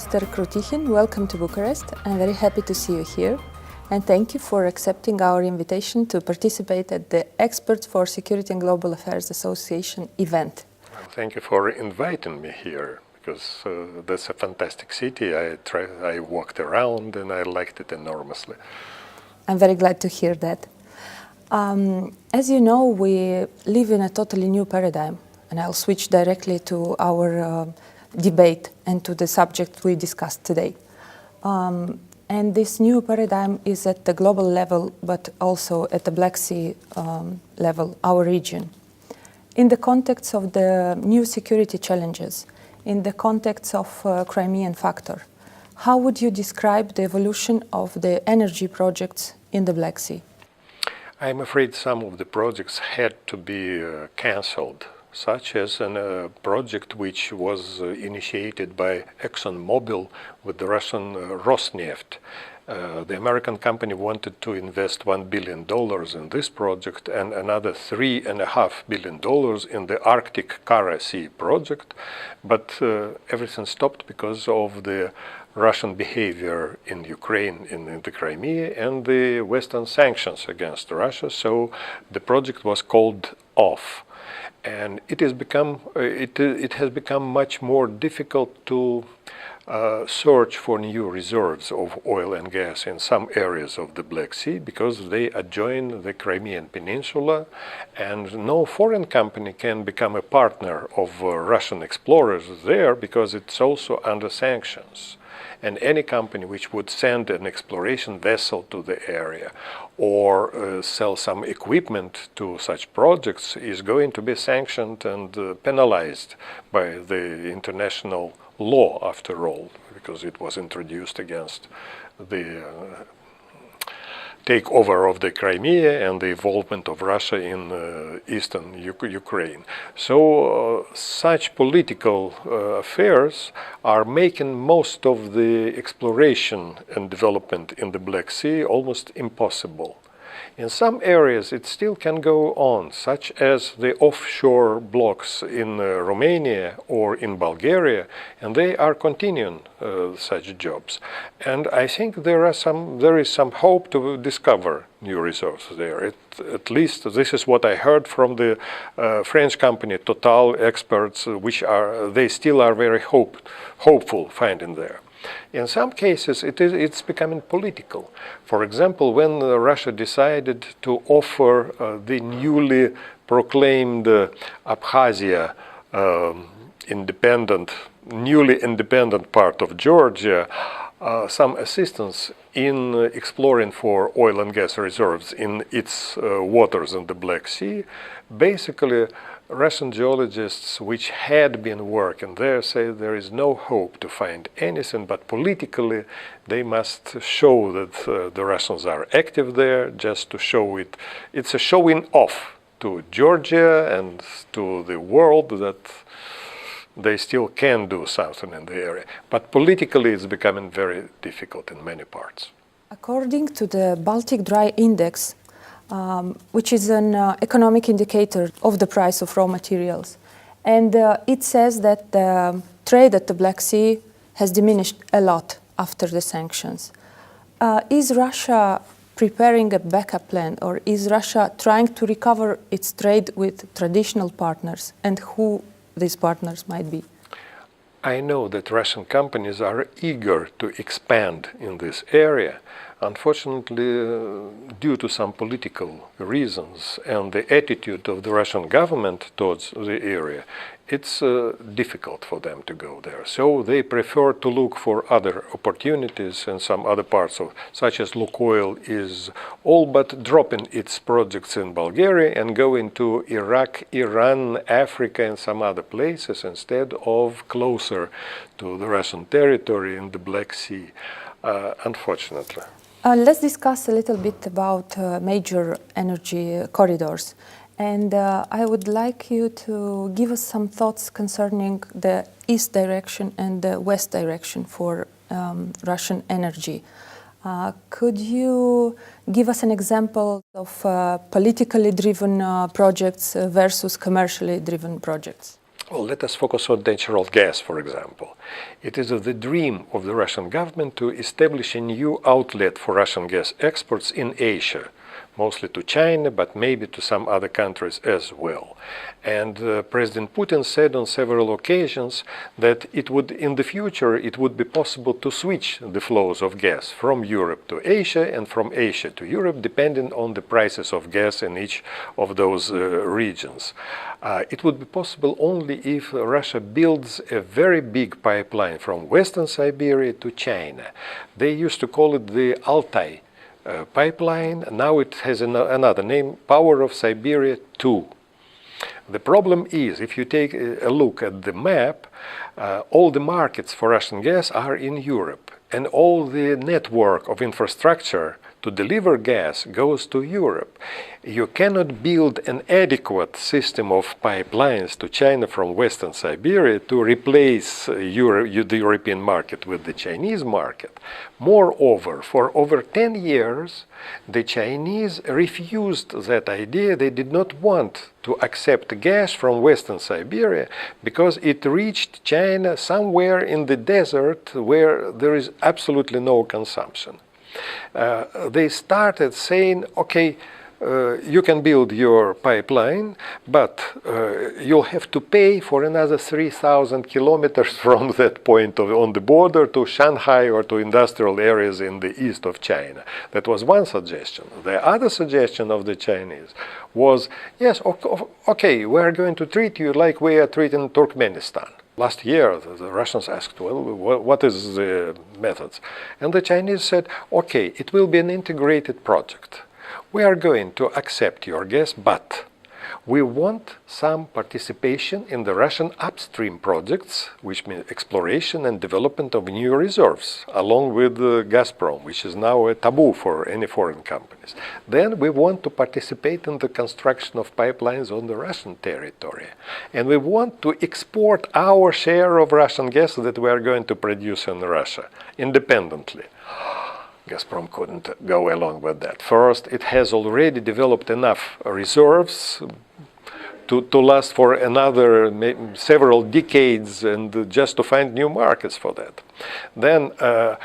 Mr. Krutihin, welcome to Bucharest. I'm very happy to see you here. And thank you for accepting our invitation to participate at the Experts for Security and Global Affairs Association event. Well, thank you for inviting me here, because that's a fantastic city. I walked around and I liked it enormously. I'm very glad to hear that. As you know, we live in a totally new paradigm, and I'll switch directly to our debate and to the subject we discussed today. And this new paradigm is at the global level, but also at the Black Sea level, our region. In the context of the new security challenges, in the context of Crimean factor, how would you describe the evolution of the energy projects in the Black Sea? I'm afraid some of the projects had to be cancelled, such as a project which was initiated by ExxonMobil with the Russian Rosneft. The American company wanted to invest $1 billion in this project and another $3.5 billion in the Arctic Kara Sea project, but everything stopped because of the Russian behavior in Ukraine, in the Crimea, and the Western sanctions against Russia, so the project was called off. And it has become much more difficult to search for new reserves of oil and gas in some areas of the Black Sea because they adjoin the Crimean Peninsula, and no foreign company can become a partner of Russian explorers there because it's also under sanctions. And any company which would send an exploration vessel to the area or sell some equipment to such projects is going to be sanctioned and penalized by the international law, after all, because it was introduced against the takeover of the Crimea and the involvement of Russia in eastern Ukraine. So such political affairs are making most of the exploration and development in the Black Sea almost impossible. In some areas it still can go on, such as the offshore blocks in Romania or in Bulgaria, and they are continuing such jobs. And I think there is some hope to discover new resources there. At least this is what I heard from the French company Total experts, they still are very hopeful finding there. In some cases, it's becoming political. For example, when Russia decided to offer the newly proclaimed Abkhazia newly independent part of Georgia, some assistance in exploring for oil and gas reserves in its waters in the Black Sea, basically Russian geologists which had been working there say there is no hope to find anything, but politically they must show that the Russians are active there, just to show it. It's a showing off to Georgia and to the world that they still can do something in the area. But politically it's becoming very difficult in many parts. According to the Baltic Dry Index, which is an economic indicator of the price of raw materials. And it says that the trade at the Black Sea has diminished a lot after the sanctions. Is Russia preparing a backup plan, or is Russia trying to recover its trade with traditional partners, and who these partners might be? I know that Russian companies are eager to expand in this area. Unfortunately, due to some political reasons and the attitude of the Russian government towards the area, it's difficult for them to go there. So they prefer to look for other opportunities in some other parts of, such as Lukoil is all but dropping its projects in Bulgaria and going to Iraq, Iran, Africa and some other places instead of closer to the Russian territory in the Black Sea, unfortunately. Let's discuss a little bit about major energy corridors. And I would like you to give us some thoughts concerning the east direction and the west direction for Russian energy. Could you give us an example of politically driven projects versus commercially driven projects? Well, let us focus on natural gas, for example. It is the dream of the Russian government to establish a new outlet for Russian gas exports in Asia, mostly to China, but maybe to some other countries as well. And President Putin said on several occasions that in the future, it would be possible to switch the flows of gas from Europe to Asia and from Asia to Europe, depending on the prices of gas in each of those regions. It would be possible only if Russia builds a very big pipeline from Western Siberia to China. They used to call it the Altai pipeline. Now it has another name, Power of Siberia 2. The problem is, if you take a look at the map, all the markets for Russian gas are in Europe, and all the network of infrastructure to deliver gas goes to Europe. You cannot build an adequate system of pipelines to China from Western Siberia to replace the European market with the Chinese market. Moreover, for over 10 years, the Chinese refused that idea. They did not want to accept gas from Western Siberia because it reached China somewhere in the desert where there is absolutely no consumption. They started saying, okay, you can build your pipeline, but you'll have to pay for another 3,000 kilometers from that point on the border to Shanghai or to industrial areas in the east of China. That was one suggestion. The other suggestion of the Chinese was, yes, okay, we're going to treat you like we are treating Turkmenistan. Last year, the Russians asked, well, what is the methods? And the Chinese said, okay, it will be an integrated project. We are going to accept your gas, but we want some participation in the Russian upstream projects, which means exploration and development of new reserves, along with Gazprom, which is now a taboo for any foreign companies. Then we want to participate in the construction of pipelines on the Russian territory. And we want to export our share of Russian gas that we are going to produce in Russia independently. Gazprom couldn't go along with that. First, it has already developed enough reserves to last for another several decades and just to find new markets for that. Then the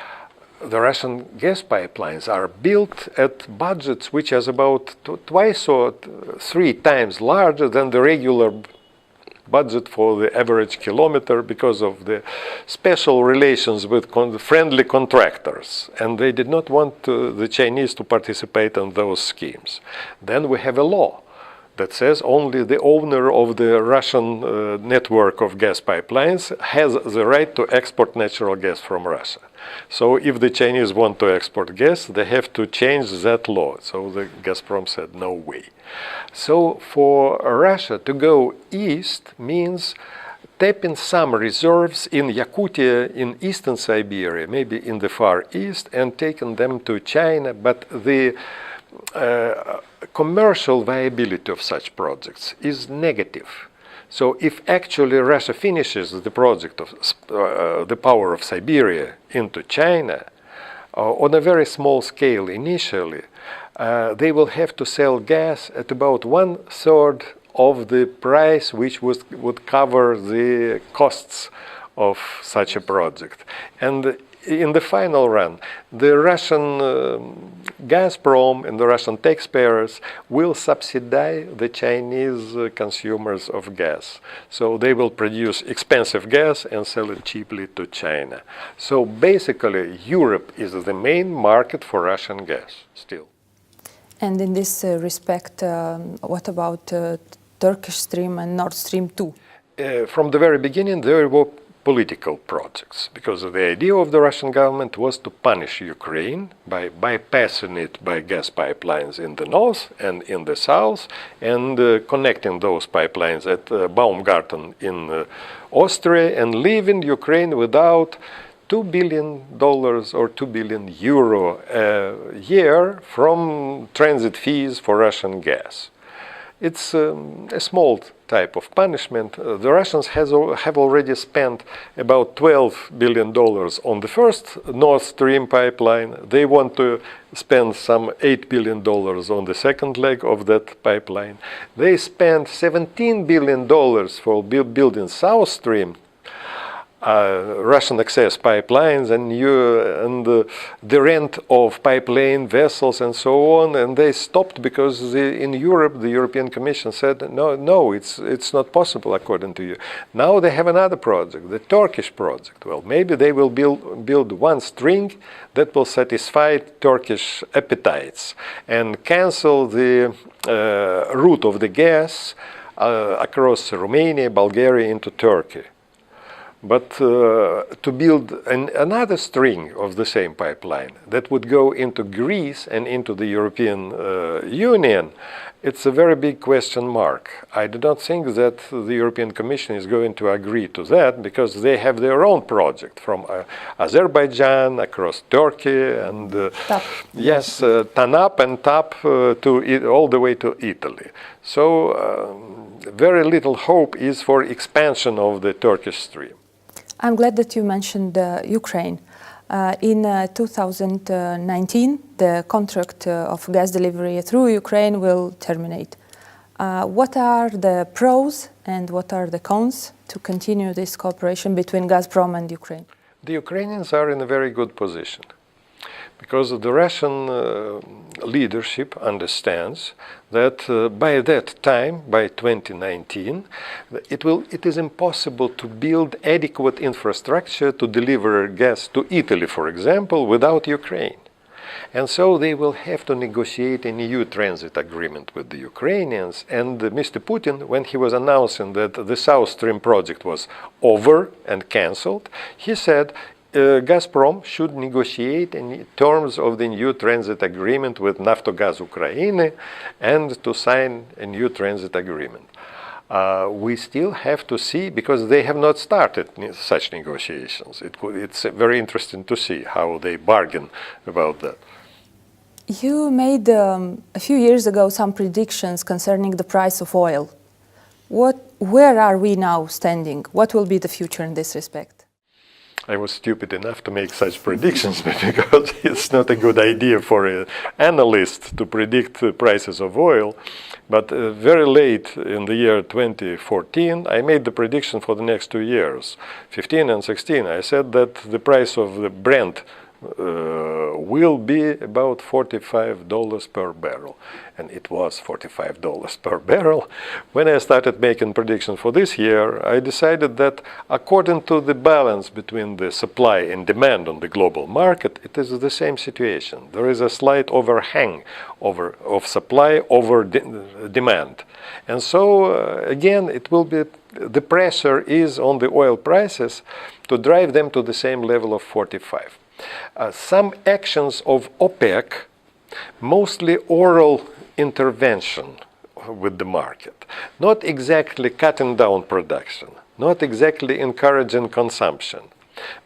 Russian gas pipelines are built at budgets which is about twice or 3 times larger than the regular budget for the average kilometer because of the special relations with friendly contractors. And they did not want the Chinese to participate in those schemes. Then we have a law that says only the owner of the Russian network of gas pipelines has the right to export natural gas from Russia. So if the Chinese want to export gas, they have to change that law. So the Gazprom said, no way. So for Russia to go east means tapping some reserves in Yakutia, in eastern Siberia, maybe in the Far East, and taking them to China. But the commercial viability of such projects is negative. So if actually Russia finishes the project of the Power of Siberia into China, on a very small scale initially, they will have to sell gas at about 1/3 of the price which would cover the costs of such a project. And in the final run, the Russian Gazprom and the Russian taxpayers will subsidize the Chinese consumers of gas. So they will produce expensive gas and sell it cheaply to China. So basically, Europe is the main market for Russian gas still. And in this respect, what about Turkish Stream and Nord Stream 2? From the very beginning, there were political projects, because the idea of the Russian government was to punish Ukraine by bypassing it by gas pipelines in the north and in the south, and connecting those pipelines at Baumgarten in Austria, and leaving Ukraine without $2 billion or 2 billion euro a year from transit fees for Russian gas. It's a small type of punishment. The Russians have already spent about $12 billion on the first Nord Stream pipeline. They want to spend some $8 billion on the second leg of that pipeline. They spent $17 billion for building South Stream, Russian access pipelines, and the rent of pipeline vessels and so on, and they stopped because in Europe the European Commission said no, it's not possible according to you. Now they have another project, the Turkish project. Well, maybe they will build one string that will satisfy Turkish appetites and cancel the route of the gas across Romania, Bulgaria into Turkey. But to build another string of the same pipeline that would go into Greece and into the European Union, it's a very big question mark. I do not think that the European Commission is going to agree to that, because they have their own project from Azerbaijan across Turkey and TANAP and TAP all the way to Italy. So very little hope is for expansion of the Turkish stream. I'm glad that you mentioned Ukraine. In 2019, the contract of gas delivery through Ukraine will terminate. What are the pros and what are the cons to continue this cooperation between Gazprom and Ukraine? The Ukrainians are in a very good position, because the Russian leadership understands that by that time, by 2019, it is impossible to build adequate infrastructure to deliver gas to Italy, for example, without Ukraine. And so they will have to negotiate an EU transit agreement with the Ukrainians. And Mr. Putin, when he was announcing that the South Stream project was over and cancelled, he said Gazprom should negotiate in terms of the new transit agreement with Naftogaz Ukraine and to sign a new transit agreement. We still have to see, because they have not started such negotiations. It's very interesting to see how they bargain about that. You made a few years ago some predictions concerning the price of oil. Where are we now standing? What will be the future in this respect? I was stupid enough to make such predictions, because it's not a good idea for an analyst to predict the prices of oil. But very late in the year 2014, I made the prediction for the next 2 years, 15 and 16. I said that the price of the Brent will be about $45 per barrel. And it was $45 per barrel. When I started making predictions for this year, I decided that according to the balance between the supply and demand on the global market, it is the same situation. There is a slight overhang of supply over demand. And so, again, it will be, the pressure is on the oil prices to drive them to the same level of 45. Some actions of OPEC, mostly oral intervention with the market, not exactly cutting down production, not exactly encouraging consumption,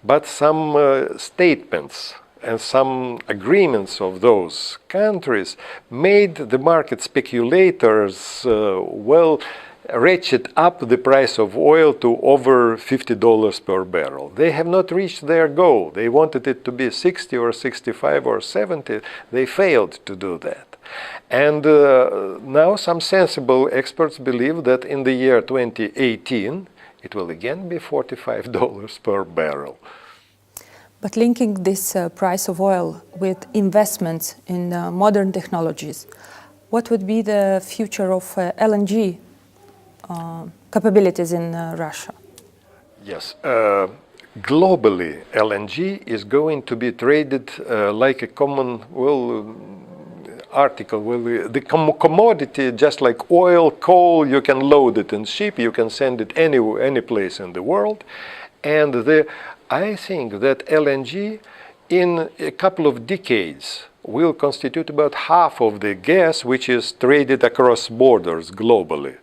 but some statements and some agreements of those countries made the market speculators ratchet up the price of oil to over $50 per barrel. They have not reached their goal. They wanted it to be 60 or 65 or 70. They failed to do that. And now some sensible experts believe that in the year 2018, it will again be $45 per barrel. But linking this price of oil with investments in modern technologies, what would be the future of LNG capabilities in Russia? Yes. Globally, LNG is going to be traded like a common, the commodity, just like oil, coal. You can load it in ship, you can send it any place in the world. And I think that LNG in a couple of decades will constitute about half of the gas which is traded across borders globally.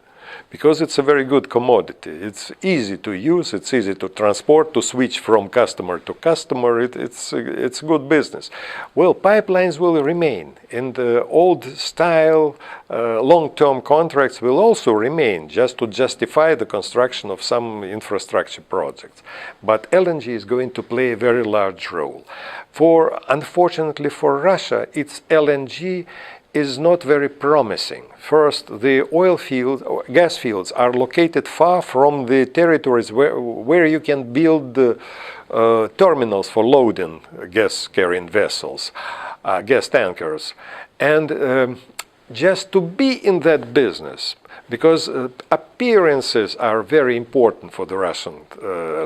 because it's a very good commodity. It's easy to use, it's easy to transport, to switch from customer to customer. It's good business. Well, pipelines will remain, and the old style long-term contracts will also remain, just to justify the construction of some infrastructure projects. But LNG is going to play a very large role. Unfortunately for Russia, its LNG is not very promising. First, the oil fields, gas fields are located far from the territories where you can build terminals for loading gas-carrying vessels, gas tankers. And just to be in that business, because appearances are very important for the Russian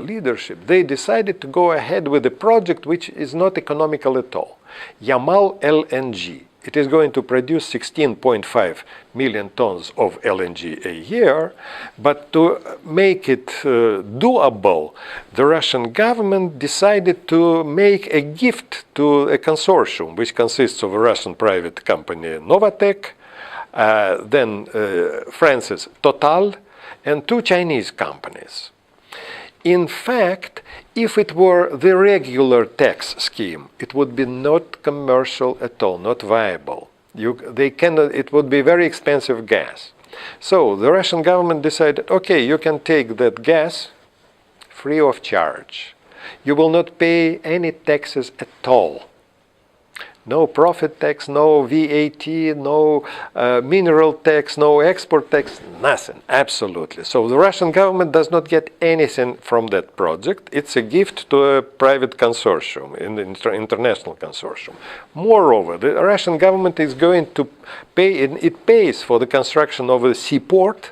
leadership, they decided to go ahead with a project which is not economical at all. Yamal LNG. It is going to produce 16.5 million tons of LNG a year, but to make it doable, the Russian government decided to make a gift to a consortium, which consists of a Russian private company, Novatek, then France's Total, and two Chinese companies. In fact, if it were the regular tax scheme, it would be not commercial at all, not viable. It would be very expensive gas. So the Russian government decided, okay, you can take that gas free of charge. You will not pay any taxes at all. No profit tax, no VAT, no mineral tax, no export tax, nothing, absolutely. So the Russian government does not get anything from that project. It's a gift to a private consortium, an international consortium. Moreover, the Russian government is going to pay, and it pays for the construction of a seaport,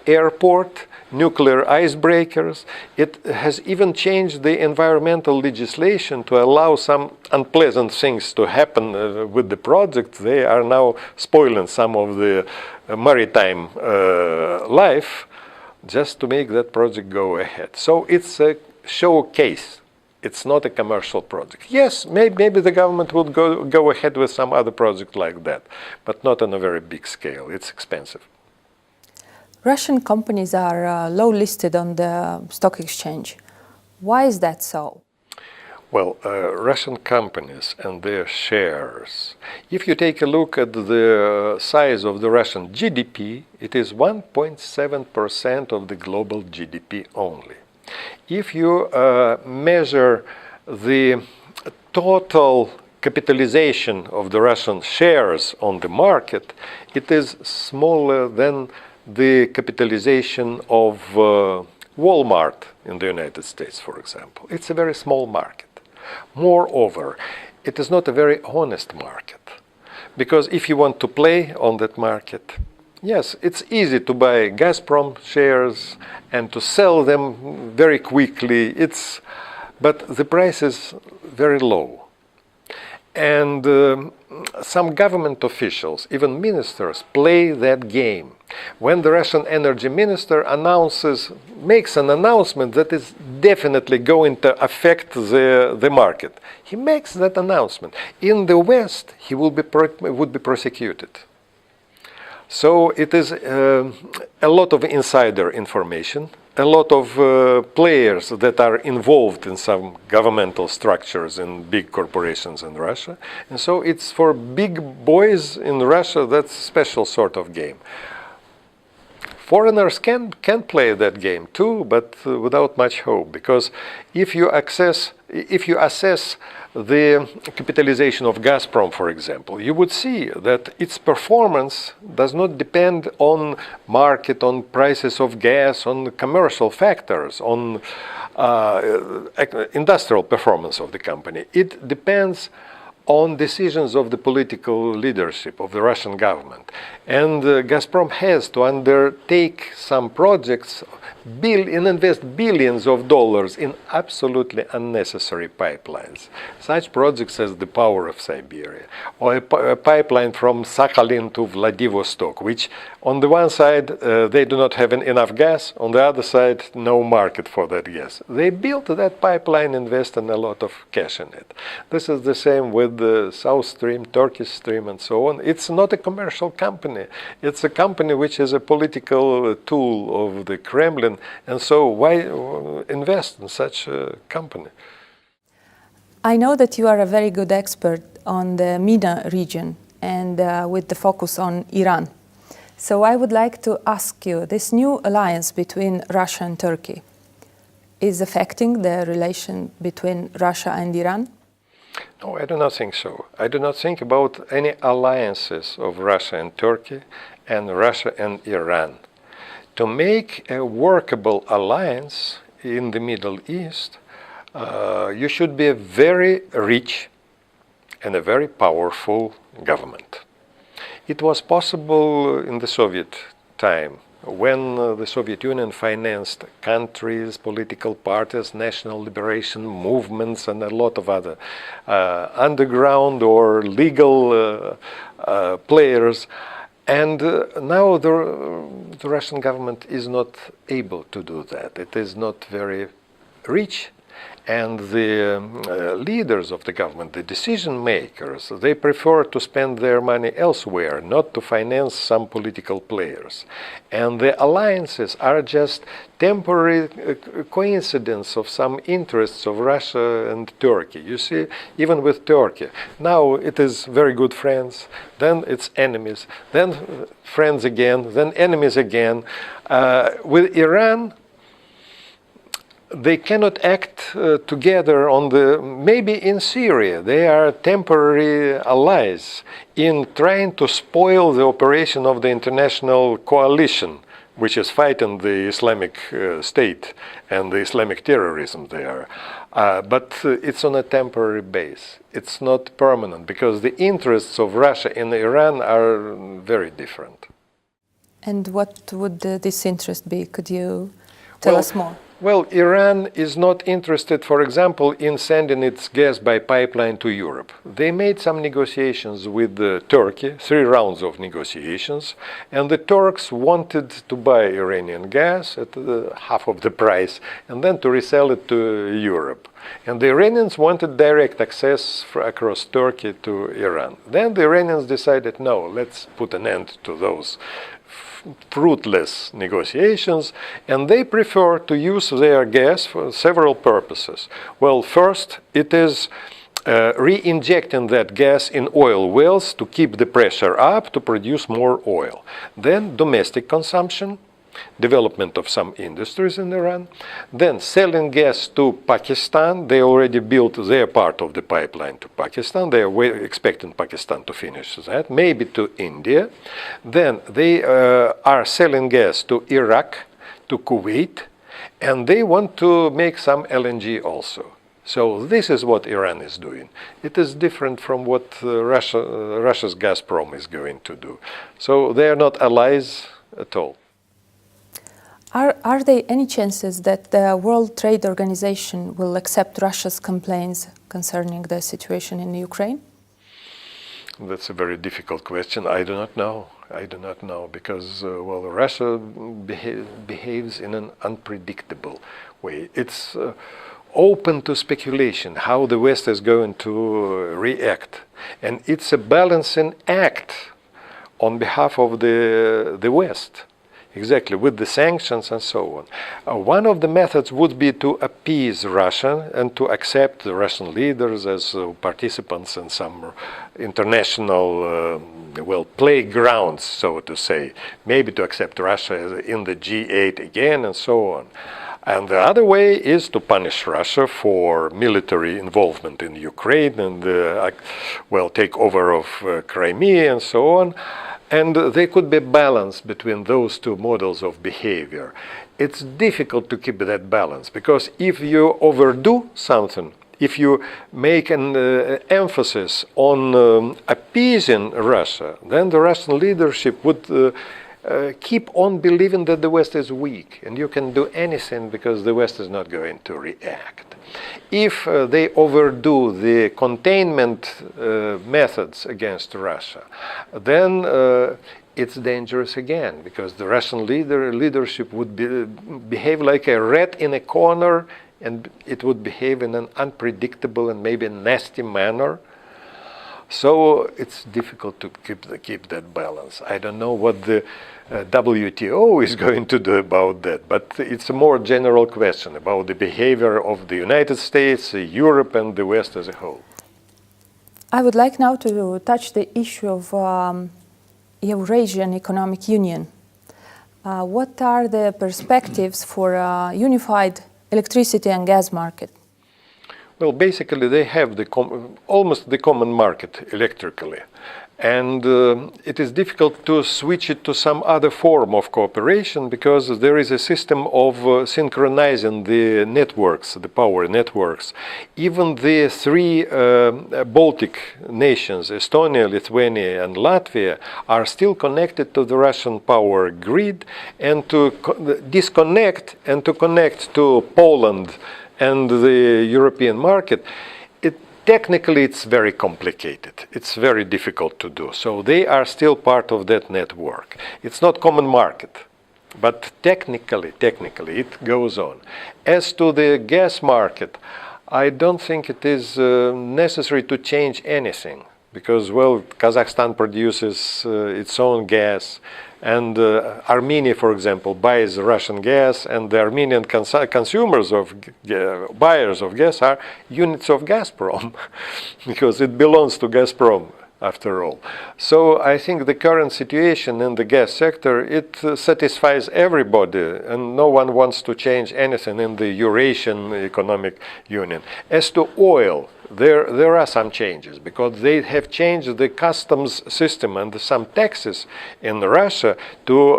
airport, nuclear icebreakers. It has even changed the environmental legislation to allow some unpleasant things to happen with the project. They are now spoiling some of the maritime life just to make that project go ahead. So it's a showcase. It's not a commercial project. Yes, maybe the government would go ahead with some other project like that, but not on a very big scale. It's expensive. Russian companies are low listed on the stock exchange. Why is that so? Well, Russian companies and their shares. If you take a look at the size of the Russian GDP, it is 1.7% of the global GDP only. If you measure the total capitalization of the Russian shares on the market, it is smaller than the capitalization of Walmart in the United States, for example. It's a very small market. Moreover, it is not a very honest market, because if you want to play on that market, yes, it's easy to buy Gazprom shares and to sell them very quickly. But the price is very low. And some government officials, even ministers, play that game. When the Russian energy minister makes an announcement that is definitely going to affect the market, he makes that announcement. In the West, he would be prosecuted. So it is a lot of insider information, a lot of players that are involved in some governmental structures in big corporations in Russia. And so it's for big boys in Russia, that's a special sort of game. Foreigners can play that game too, but without much hope, because if you assess the capitalization of Gazprom, for example, you would see that its performance does not depend on market, on prices of gas, on commercial factors, on industrial performance of the company. It depends on decisions of the political leadership of the Russian government. And Gazprom has to undertake some projects and invest billions of dollars in absolutely unnecessary pipelines. Such projects as the Power of Siberia, or a pipeline from Sakhalin to Vladivostok, which on the one side they do not have enough gas, on the other side no market for that gas. They built that pipeline, invested a lot of cash in it. This is the same with with the South Stream, Turkish Stream, and so on. It's not a commercial company. It's a company which is a political tool of the Kremlin. And so why invest in such a company? I know that you are a very good expert on the MENA region and with the focus on Iran. So I would like to ask you, this new alliance between Russia and Turkey is affecting the relation between Russia and Iran? No, I do not think so. I do not think about any alliances of Russia and Turkey and Russia and Iran. To make a workable alliance in the Middle East, you should be a very rich and a very powerful government. It was possible in the Soviet time, when the Soviet Union financed countries, political parties, national liberation movements, and a lot of other underground or legal players. And now the Russian government is not able to do that. It is not very rich. And the leaders of the government, the decision makers, they prefer to spend their money elsewhere, not to finance some political players. And the alliances are just temporary coincidence of some interests of Russia and Turkey. You see, even with Turkey, now it is very good friends, then it's enemies, then friends again, then enemies again. With Iran, they cannot act together on maybe in Syria. They are temporary allies in trying to spoil the operation of the international coalition, which is fighting the Islamic State and the Islamic terrorism there. But it's on a temporary base. It's not permanent, because the interests of Russia and Iran are very different. And what would this interest be? Could you tell us more? Well, Iran is not interested, for example, in sending its gas by pipeline to Europe. They made some negotiations with Turkey, 3 rounds of negotiations, and the Turks wanted to buy Iranian gas at half of the price and then to resell it to Europe. And the Iranians wanted direct access across Turkey to Iran. Then the Iranians decided, no, let's put an end to those fruitless negotiations, and they prefer to use their gas for several purposes. Well, first, it is re-injecting that gas in oil wells to keep the pressure up to produce more oil. Then domestic consumption, development of some industries in Iran, then selling gas to Pakistan. They already built their part of the pipeline to Pakistan. They are expecting Pakistan to finish that, maybe to India. Then they are selling gas to Iraq, to Kuwait, and they want to make some LNG also. So this is what Iran is doing. It is different from what Russia's Gazprom is going to do. So they are not allies at all. Are there any chances that the World Trade Organization will accept Russia's complaints concerning the situation in Ukraine? That's a very difficult question. I do not know. I do not know, because, well, Russia behaves in an unpredictable way. It's open to speculation how the West is going to react. And it's a balancing act on behalf of the West. Exactly, with the sanctions and so on. One of the methods would be to appease Russia and to accept the Russian leaders as participants in some international, playgrounds, so to say. Maybe to accept Russia in the G8 again and so on. And the other way is to punish Russia for military involvement in Ukraine and, takeover of Crimea and so on. And there could be balance between those two models of behavior. It's difficult to keep that balance, because if you overdo something, if you make an emphasis on appeasing Russia, then the Russian leadership would keep on believing that the West is weak and you can do anything because the West is not going to react. If they overdo the containment methods against Russia, then it's dangerous again, because the Russian leadership would behave like a rat in a corner, and it would behave in an unpredictable and maybe nasty manner. So it's difficult to keep that balance. I don't know what the WTO is going to do about that, but it's a more general question about the behavior of the United States, Europe, and the West as a whole. I would like now to touch the issue of Eurasian Economic Union. What are the perspectives for a unified electricity and gas market? Well, basically, they have almost the common market electrically. And it is difficult to switch it to some other form of cooperation because there is a system of synchronizing the networks, the power networks. Even the three Baltic nations, Estonia, Lithuania, and Latvia, are still connected to the Russian power grid, and to disconnect and to connect to Poland and the European market, technically it's very complicated. It's very difficult to do. So they are still part of that network. It's not common market, but technically it goes on. As to the gas market, I don't think it is necessary to change anything because, well, Kazakhstan produces its own gas, and Armenia, for example, buys Russian gas, and the Armenian consumers of buyers of gas are units of Gazprom because it belongs to Gazprom after all. So I think the current situation in the gas sector, it satisfies everybody, and no one wants to change anything in the Eurasian Economic Union. As to oil, there are some changes because they have changed the customs system and some taxes in Russia to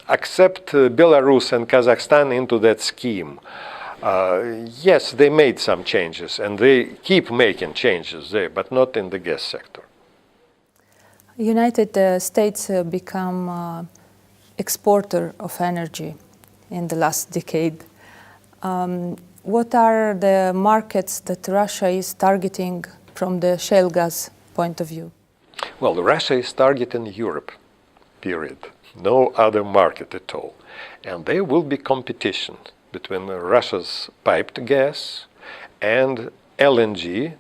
accept Belarus and Kazakhstan into that scheme. Yes, they made some changes and they keep making changes there, but not in the gas sector. United States become exporter of energy in the last decade. What are the markets that Russia is targeting from the shale gas point of view? Well, Russia is targeting Europe, period. No other market at all. And there will be competition between Russia's piped gas and LNG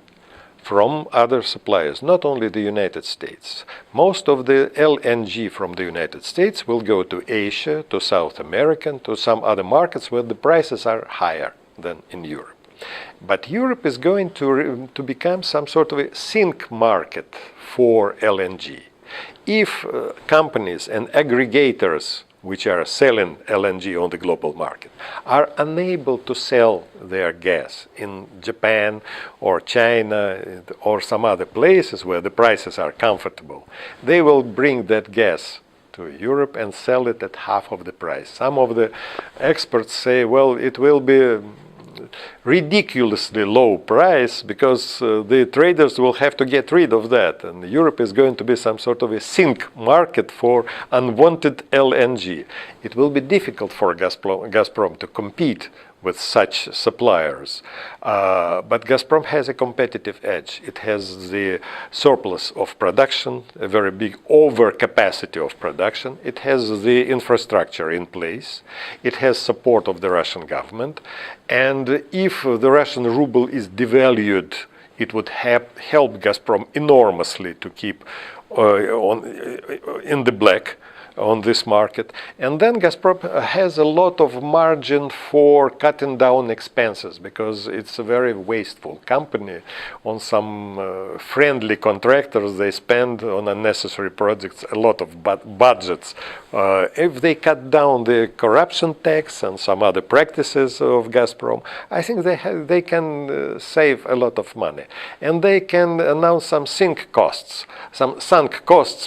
from other suppliers, not only the United States. Most of the LNG from the United States will go to Asia, to South America, to some other markets where the prices are higher than in Europe. But Europe is going to become some sort of a sink market for LNG. If companies and aggregators which are selling LNG on the global market are unable to sell their gas in Japan or China or some other places where the prices are comfortable, they will bring that gas to Europe and sell it at half of the price. Some of the experts say, well, it will be ridiculously low price because the traders will have to get rid of that, and Europe is going to be some sort of a sink market for unwanted LNG. It will be difficult for Gazprom to compete with such suppliers. But Gazprom has a competitive edge. It has the surplus of production, a very big overcapacity of production. It has the infrastructure in place. It has support of the Russian government. And if the Russian ruble is devalued, it would help Gazprom enormously to keep in the black on this market. And then Gazprom has a lot of margin for cutting down expenses because it's a very wasteful company. On some friendly contractors, they spend on unnecessary projects a lot of budgets. If they cut down the corruption tax and some other practices of Gazprom, I think they can save a lot of money. And they can announce some sunk costs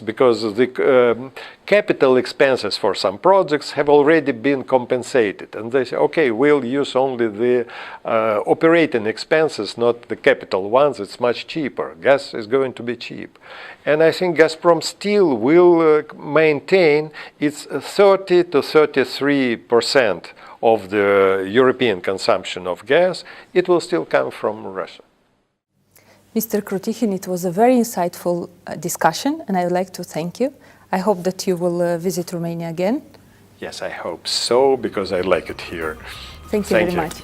because the capital expenses for some projects have already been compensated. And they say, okay, we'll use only the operating expenses, not the capital ones. It's much cheaper. Gas is going to be cheap. And I think Gazprom still will maintain its 30 to 33% of the European consumption of gas. It will still come from Russia. Mr. Krutihin, it was a very insightful discussion, and I would like to thank you. I hope that you will visit Romania again. Yes, I hope so, because I like it here. Thank you very much.